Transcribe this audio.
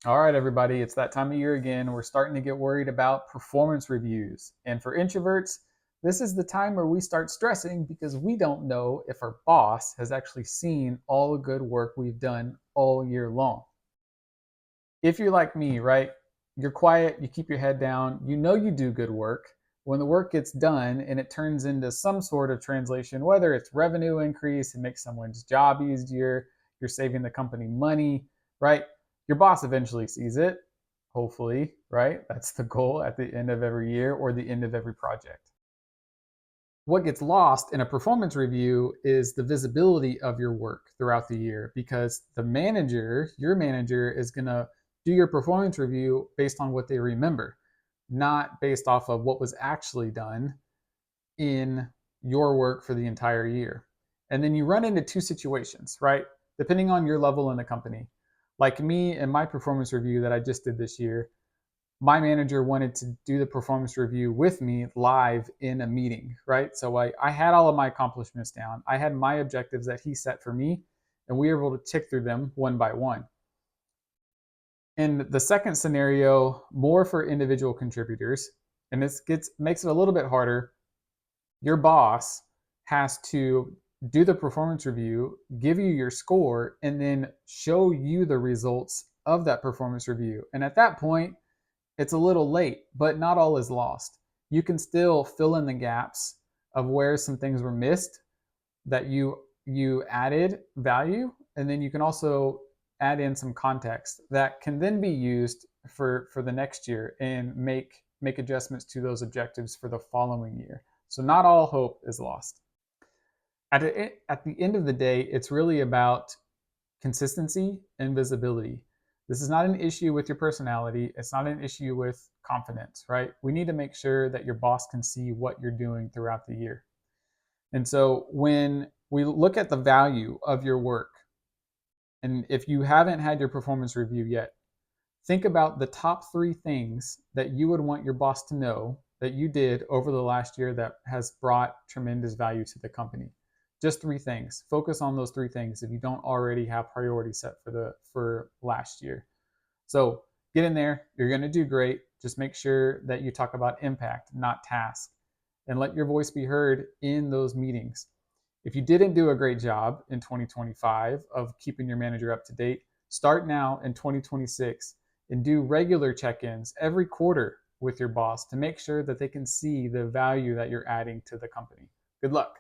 All right, everybody, it's that time of year again. We're starting to get worried about performance reviews. And for introverts, this is the time where we start stressing because we don't know if our boss has actually seen all the good work we've done all year long. If you're like me, right, you're quiet, you keep your head down, you know you do good work. When the work gets done and it turns into some sort of translation, whether it's revenue increase, it makes someone's job easier, you're saving the company money, right? Your boss eventually sees it, hopefully, right? That's the goal at the end of every year or the end of every project. What gets lost in a performance review is the visibility of your work throughout the year because the manager, your manager, is going to do your performance review based on what they remember, not based off of what was actually done in your work for the entire year. And then you run into two situations, right? Depending on your level in the company. Like me and my performance review that I just did this year, my manager wanted to do the performance review with me live in a meeting, right? So I had all of my accomplishments down. I had my objectives that he set for me, and we were able to tick through them one by one. In the second scenario, more for individual contributors, and this makes it a little bit harder. Your boss has to do the performance review, give you your score, and then show you the results of that performance review. And at that point, it's a little late, but not all is lost. You can still fill in the gaps of where some things were missed that you added value, and then you can also add in some context that can then be used for the next year and make adjustments to those objectives for the following year. So not all hope is lost. At the end of the day, it's really about consistency and visibility. This is not an issue with your personality. It's not an issue with confidence, right? We need to make sure that your boss can see what you're doing throughout the year. And so when we look at the value of your work, and if you haven't had your performance review yet, think about the top three things that you would want your boss to know that you did over the last year that has brought tremendous value to the company. Just three things. Focus on those three things if you don't already have priorities set for last year. So get in there. You're going to do great. Just make sure that you talk about impact, not task, and let your voice be heard in those meetings. If you didn't do a great job in 2025 of keeping your manager up to date, start now in 2026 and do regular check-ins every quarter with your boss to make sure that they can see the value that you're adding to the company. Good luck.